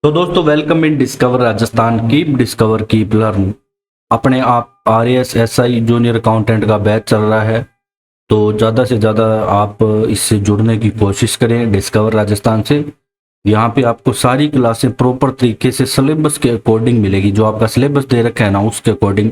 तो दोस्तों welcome in discover Rajasthan keep learn. अपने आप RAS SI जूनियर अकाउंटेंट का बैच चल रहा है, तो ज़्यादा से ज़्यादा आप इससे जुड़ने की कोशिश करें डिस्कवर राजस्थान से। यहाँ पे आपको सारी क्लासें प्रॉपर तरीके से सिलेबस के अकॉर्डिंग मिलेगी। जो आपका सिलेबस दे रखा है ना, उसके अकॉर्डिंग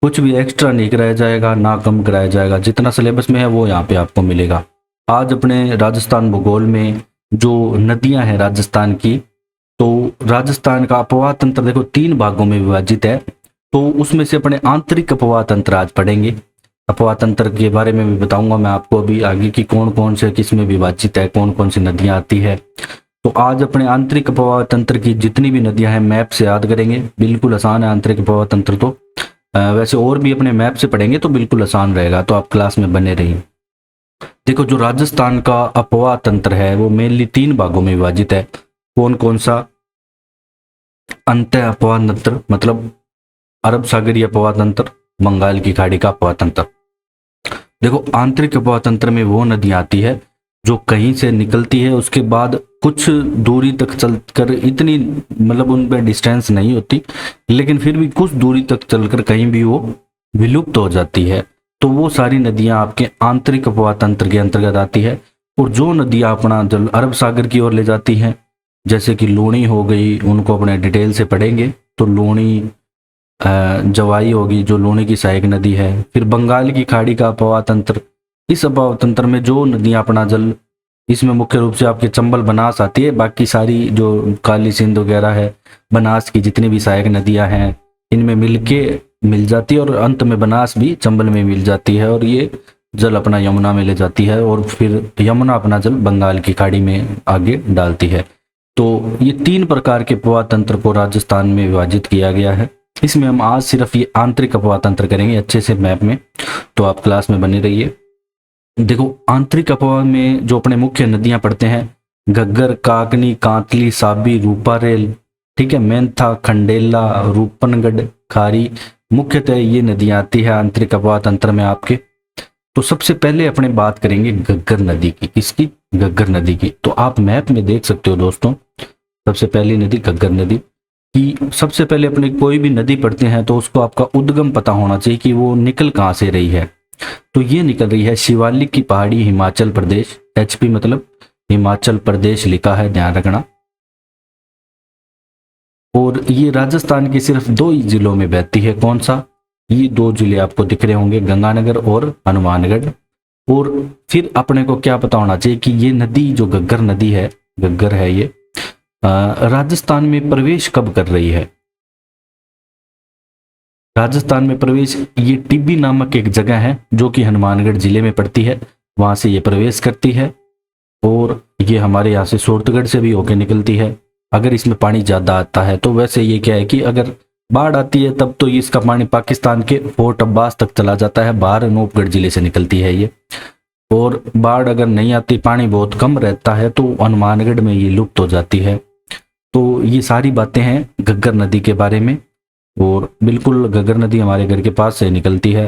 कुछ भी एक्स्ट्रा नहीं कराया जाएगा, ना कम कराया जाएगा। जितना सिलेबस में है वो यहाँ पे आपको मिलेगा। आज अपने राजस्थान भूगोल में जो नदियाँ हैं राजस्थान की, तो राजस्थान का अपवाह तंत्र देखो 3 भागों में विभाजित है। तो उसमें से अपने आंतरिक अपवाह तंत्र आज पढ़ेंगे। अपवाह तंत्र के बारे में भी बताऊंगा मैं आपको अभी आगे की कौन कौन से किस में विभाजित है, कौन कौन सी नदियां आती है। तो आज अपने आंतरिक अपवाह तंत्र की जितनी भी नदियां हैं मैप से याद करेंगे। बिल्कुल आसान है आंतरिक अपवाह तंत्र। तो वैसे और भी अपने मैप से पढ़ेंगे तो बिल्कुल आसान रहेगा, तो आप क्लास में बने रहिए। देखो जो राजस्थान का अपवाह तंत्र है वो मेनली 3 भागों में विभाजित है। कौन कौन सा? अंत अपवाह तंत्र मतलब अरब सागरीय अपवाह तंत्र, बंगाल की खाड़ी का अपवाह तंत्र। देखो आंतरिक अपवाह तंत्र में वो नदी आती है जो कहीं से निकलती है, उसके बाद कुछ दूरी तक चलकर, इतनी मतलब उन पर डिस्टेंस नहीं होती, लेकिन फिर भी कुछ दूरी तक चलकर कहीं भी वो विलुप्त हो जाती है। तो वो सारी नदियां आपके आंतरिक अपवाह तंत्र के अंतर्गत आती है। और जो नदियां अपना जल अरब सागर की ओर ले जाती हैं, जैसे कि लूणी हो गई, उनको अपने डिटेल से पढ़ेंगे। तो लूणी, जवाई होगी जो लूणी की सहायक नदी है। फिर बंगाल की खाड़ी का अपवाह तंत्र। इस अपवाह तंत्र में जो नदियां अपना जल, इसमें मुख्य रूप से आपके चंबल बनास आती है, बाकी सारी जो काली सिंध वगैरह है, बनास की जितनी भी सहायक नदियां हैं इनमें मिल जाती है, और अंत में बनास भी चंबल में मिल जाती है, और ये जल अपना यमुना में ले जाती है, और फिर यमुना अपना जल बंगाल की खाड़ी में आगे डालती है। तो ये 3 प्रकार के अपवाह तंत्र को राजस्थान में विभाजित किया गया है। इसमें हम आज सिर्फ ये आंतरिक अपवाह तंत्र करेंगे अच्छे से मैप में, तो आप क्लास में बने रहिए। देखो आंतरिक अपवाह में जो अपने मुख्य नदियां पड़ते हैं, घग्गर, काकनी, कांतली, साबी, रूपारेल, ठीक है, मेंथा, खंडेला, रूपनगढ़, खारी, मुख्यतः ये नदियां आती है आंतरिक अपवाह तंत्र में आपके। तो सबसे पहले अपने बात करेंगे घग्गर नदी की। किसकी? घग्गर नदी की। तो आप मैप में देख सकते हो दोस्तों, सबसे पहली नदी घग्गर नदी की। सबसे पहले अपने कोई भी नदी पढ़ते हैं तो उसको आपका उद्गम पता होना चाहिए कि वो निकल कहाँ से रही है। तो ये निकल रही है शिवालिक की पहाड़ी, हिमाचल प्रदेश। HP मतलब हिमाचल प्रदेश लिखा है, ध्यान रखना। और ये राजस्थान के सिर्फ 2 ही जिलों में बहती है। कौन सा? ये 2 जिले आपको दिख रहे होंगे, गंगानगर और हनुमानगढ़। और फिर अपने को क्या पता होना चाहिए कि ये नदी जो घग्गर नदी है, घग्गर है ये, राजस्थान में प्रवेश कब कर रही है? राजस्थान में प्रवेश, ये टिब्बी नामक एक जगह है जो कि हनुमानगढ़ जिले में पड़ती है, वहां से ये प्रवेश करती है। और ये हमारे यहाँ से सूरतगढ़ से भी होके निकलती है अगर इसमें पानी ज्यादा आता है। तो वैसे ये क्या है कि अगर बाढ़ आती है तब तो इसका पानी पाकिस्तान के फोर्ट अब्बास तक चला जाता है, बाहर अनूपगढ़ जिले से निकलती है ये। और बाढ़ अगर नहीं आती, पानी बहुत कम रहता है, तो हनुमानगढ़ में ये लुप्त हो जाती है। तो ये सारी बातें हैं घग्गर नदी के बारे में। और बिल्कुल घग्गर नदी हमारे घर के पास से निकलती है।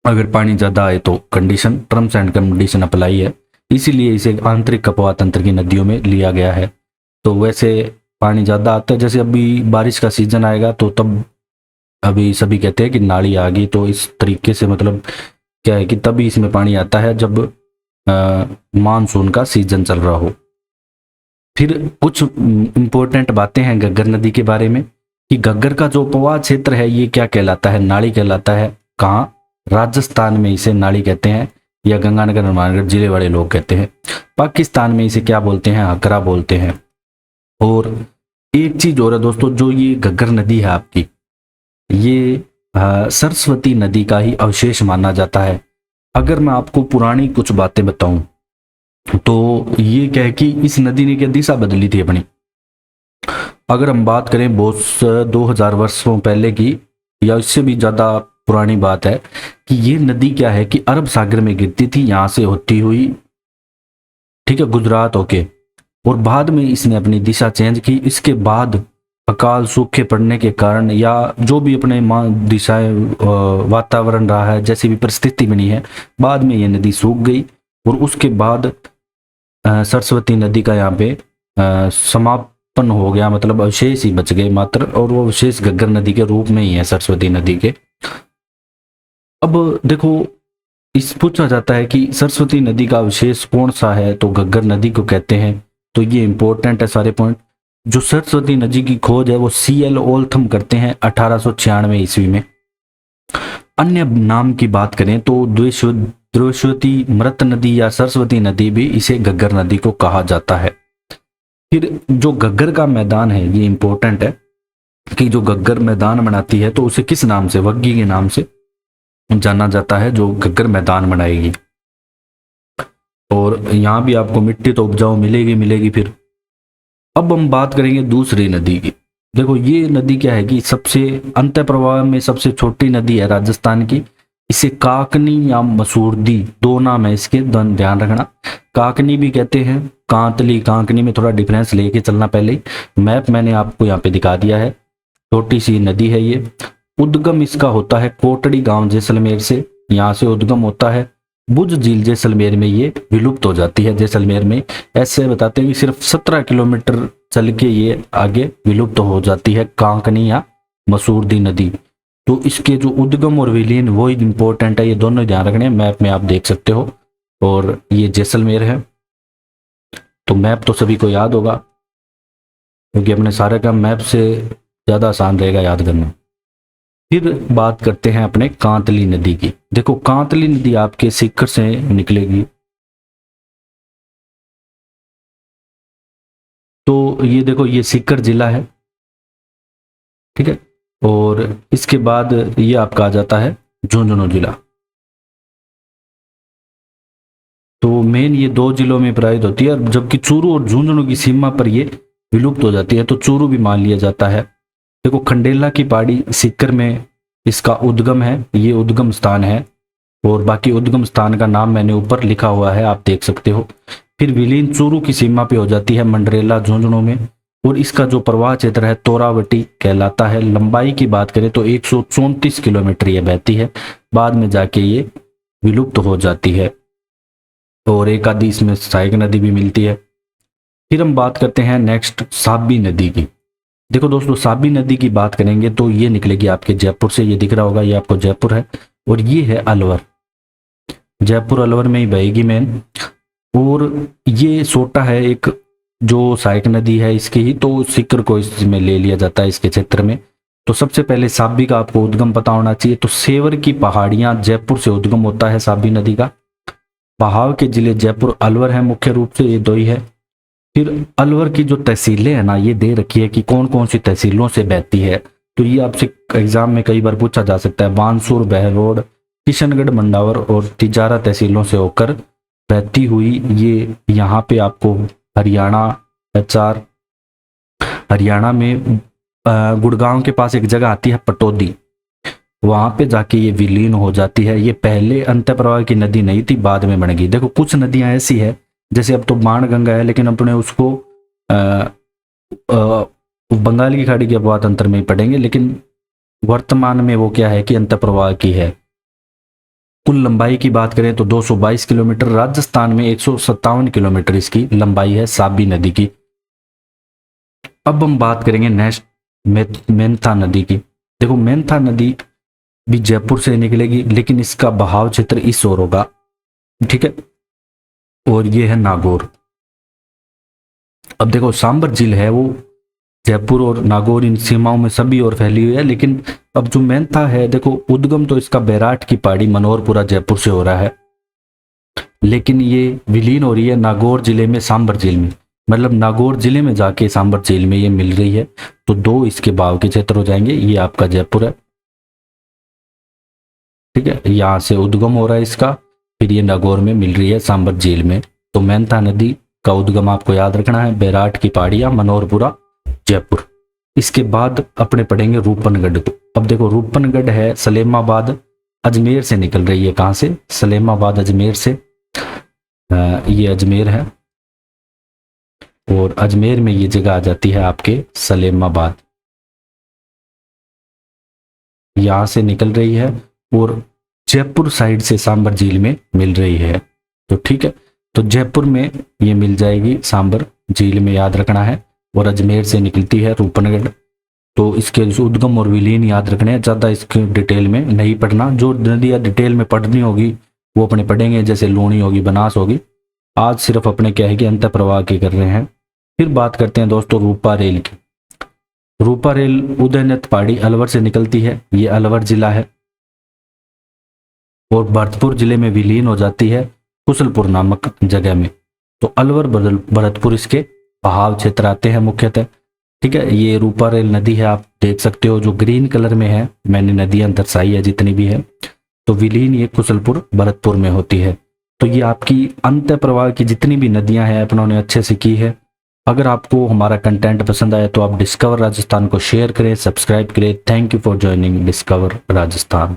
अगर पानी ज़्यादा आए तो condition, terms and condition apply है, इसीलिए इसे आंतरिक अपवाह तंत्र की नदियों में लिया गया है। तो वैसे पानी ज़्यादा आता है, जैसे अभी बारिश का सीजन आएगा तो तब अभी सभी कहते हैं कि नाली आ गई, तो इस तरीके से मतलब क्या है कि तभी इसमें पानी आता है जब मानसून का सीजन चल रहा हो। फिर कुछ इंपॉर्टेंट बातें हैं घग्गर नदी के बारे में कि घग्गर का जो उपवाह क्षेत्र है ये क्या कहलाता है? नाली कहलाता है। कहाँ? राजस्थान में इसे नाली कहते हैं, या गंगानगर हनुमानगढ़ जिले वाले लोग कहते हैं। पाकिस्तान में इसे क्या बोलते हैं? हकरा बोलते हैं। और एक चीज और है दोस्तों, जो ये घग्गर नदी है आपकी, ये सरस्वती नदी का ही अवशेष माना जाता है। अगर मैं आपको पुरानी कुछ बातें बताऊं तो ये क्या है कि इस नदी ने क्या दिशा बदली थी अपनी। अगर हम बात करें बहुत 2000 वर्षों पहले की, या इससे भी ज्यादा पुरानी बात है, कि ये नदी क्या है कि अरब सागर में गिरती थी, यहां से होती हुई, ठीक है, गुजरात होके, और बाद में इसने अपनी दिशा चेंज की। इसके बाद अकाल सूखे पड़ने के कारण, या जो भी अपने दिशाएं वातावरण रहा है, जैसी भी परिस्थिति बनी है, बाद में ये नदी सूख गई। और उसके बाद सरस्वती नदी का यहाँ पे समाप्त उत्पन्न हो गया, मतलब अवशेष ही बच गए मात्र, और वो अवशेष घग्गर नदी के रूप में ही है, सरस्वती नदी के। अब देखो, इस पूछा जाता है कि सरस्वती नदी का अवशेष कौन सा है, तो घग्गर नदी को कहते हैं। तो ये इंपॉर्टेंट है सारे पॉइंट। जो सरस्वती नदी की खोज है वो CL ओल्थम करते हैं 1896 ईस्वी में। अन्य नाम की बात करें तो द्वेश्वती मृत नदी या सरस्वती नदी भी इसे घग्गर नदी को कहा जाता है। फिर जो घग्गर का मैदान है, ये इंपॉर्टेंट है कि जो घग्गर मैदान बनाती है तो उसे किस नाम से, वग्गी के नाम से जाना जाता है, जो घग्गर मैदान बनाएगी। और यहाँ भी आपको मिट्टी तो उपजाऊ मिलेगी मिलेगी। फिर अब हम बात करेंगे दूसरी नदी की। देखो, ये नदी क्या है कि सबसे अंत प्रवाह में सबसे छोटी नदी है राजस्थान की। इसे काकनी या मसूरदी, दो नाम है इसके, ध्यान रखना। काकनी भी कहते हैं, कांतली, कांकनी में थोड़ा डिफरेंस लेके चलना। पहले मैप मैंने आपको यहाँ पे दिखा दिया है। छोटी सी नदी है ये। उद्गम इसका होता है कोटड़ी गांव जैसलमेर से, यहाँ से उद्गम होता है। बुज झील जैसलमेर में ये विलुप्त हो जाती है। जैसलमेर में ऐसे बताते हैं कि सिर्फ 17 किलोमीटर चल के ये आगे विलुप्त हो जाती है, कांकनी या मसूरदी नदी। तो इसके जो उद्गम और विलीन वो इंपॉर्टेंट है, ये दोनों ध्यान रखने। मैप में आप देख सकते हो। और ये जैसलमेर है। तो मैप तो सभी को याद होगा, क्योंकि अपने सारे काम मैप से ज़्यादा आसान रहेगा याद करना। फिर बात करते हैं अपने कांतली नदी की। देखो, कांतली नदी आपके सीकर से निकलेगी। तो ये देखो, ये सीकर जिला है, ठीक है। और इसके बाद ये आपका आ जाता है झुंझुनू जिला। तो मेन ये दो जिलों में प्रवाहित होती है, जबकि चूरू और झुंझुनू की सीमा पर ये विलुप्त हो जाती है, तो चूरू भी मान लिया जाता है। देखो, खंडेला की पहाड़ी सीकर में इसका उद्गम है, ये उद्गम स्थान है। और बाकी उद्गम स्थान का नाम मैंने ऊपर लिखा हुआ है, आप देख सकते हो। फिर विलीन चूरू की सीमा पे हो जाती है मंडरेला झुंझुनू में। और इसका जो प्रवाह क्षेत्र है तोरावटी कहलाता है। लंबाई की बात करें तो 134 किलोमीटर ये बहती है, बाद में जाके ये विलुप्त हो जाती है। और एक आधी इसमें सहायक नदी भी मिलती है। फिर हम बात करते हैं नेक्स्ट साबी नदी की। देखो दोस्तों, साबी नदी की बात करेंगे तो ये निकलेगी आपके जयपुर से, ये दिख रहा होगा, ये आपको जयपुर है। और ये है अलवर, जयपुर अलवर में ही बहेगी मेन। और ये सोटा है एक जो सहायक नदी है इसकी ही, तो सीकर को इसमें ले लिया जाता है इसके क्षेत्र में। तो सबसे पहले साबी का आपको उद्गम पता होना चाहिए। तो सेवर की पहाड़ियां, जयपुर से उद्गम होता है साबी नदी का। बहाव के जिले जयपुर अलवर है मुख्य रूप से, ये दो ही है। फिर अलवर की जो तहसीलें है ना, ये दे रखी है कि कौन कौन सी तहसीलों से बहती है। तो ये आपसे एग्जाम में कई बार पूछा जा सकता है। बानसूर, बहरोड, किशनगढ़, मंडावर और तिजारा तहसीलों से होकर बहती हुई ये यहाँ पे आपको हरियाणा, HR हरियाणा में गुड़गांव के पास एक जगह आती है पटौदी, वहां पे जाके ये विलीन हो जाती है। ये पहले अंतःप्रवाह की नदी नहीं थी, बाद में बन गई। देखो, कुछ नदियां ऐसी है, जैसे अब तो बाणगंगा है, लेकिन अपने उसको बंगाल की खाड़ी के अपवाद अंतर में ही पढ़ेंगे, लेकिन वर्तमान में वो क्या है कि अंतःप्रवाह की है। कुल लंबाई की बात करें तो 222 किलोमीटर, राजस्थान में 157 किलोमीटर इसकी लंबाई है साबी नदी की। अब हम बात करेंगे नेक्स्ट मेंथा नदी की। देखो, मेंथा नदी भी जयपुर से निकलेगी, लेकिन इसका बहाव क्षेत्र इस ओर होगा, ठीक है। और ये है नागौर। अब देखो, सांबर झील है वो जयपुर और नागौर इन सीमाओं में सभी और फैली हुई है। लेकिन अब जो मेंथा है, देखो उद्गम तो इसका बैराट की पहाड़ी मनोहरपुरा जयपुर से हो रहा है, लेकिन ये विलीन हो रही है नागौर जिले में सांबर झील में। मतलब नागौर जिले में जाके सांबर झील में ये मिल रही है। तो दो इसके बहाव के क्षेत्र हो जाएंगे। ये आपका जयपुर है, ठीक है, यहाँ से उद्गम हो रहा है इसका। फिर ये नागौर में मिल रही है सांबर झील में। तो मेंथा नदी का उद्गम आपको याद रखना है, बैराट की पहाड़ियां, मनोहरपुरा, जयपुर। इसके बाद अपने पढ़ेंगे रूपनगढ़ को। अब देखो, रूपनगढ़ है सलेमाबाद, अजमेर से निकल रही है। कहाँ से? सलेमाबाद, अजमेर से। ये अजमेर है और अजमेर में ये जगह आ जाती है आपके सलेमाबाद, यहां से निकल रही है और जयपुर साइड से सांबर झील में मिल रही है। तो ठीक है, तो जयपुर में ये मिल जाएगी सांबर झील में, याद रखना है। और अजमेर से निकलती है रूपनगढ़। तो इसके जो उद्गम और विलीन याद रखने हैं, ज़्यादा इसके डिटेल में नहीं पढ़ना। जो नदियाँ डिटेल में पढ़नी होगी वो अपने पढ़ेंगे, जैसे लूणी होगी, बनास होगी। आज सिर्फ अपने क्या है कि अंतर प्रवाह की कर रहे हैं। फिर बात करते हैं दोस्तों रूपा रेल की। रूपा रेल उदयनाथ पहाड़ी अलवर से निकलती है, ये अलवर जिला है, और भरतपुर जिले में विलीन हो जाती है कुशलपुर नामक जगह में। तो अलवर भरतपुर इसके बहाव क्षेत्र आते हैं मुख्यतः। ठीक है, ये रूपा रेल नदी है, आप देख सकते हो जो ग्रीन कलर में है, मैंने नदियां दर्शाई है जितनी भी है। तो विलीन ये कुशलपुर भरतपुर में होती है। तो ये आपकी अंत प्रवाह की जितनी भी नदियां हैं अपनों ने अच्छे से की है। अगर आपको हमारा कंटेंट पसंद आया तो आप डिस्कवर राजस्थान को शेयर करें, सब्सक्राइब करें। Thank you for joining discover Rajasthan.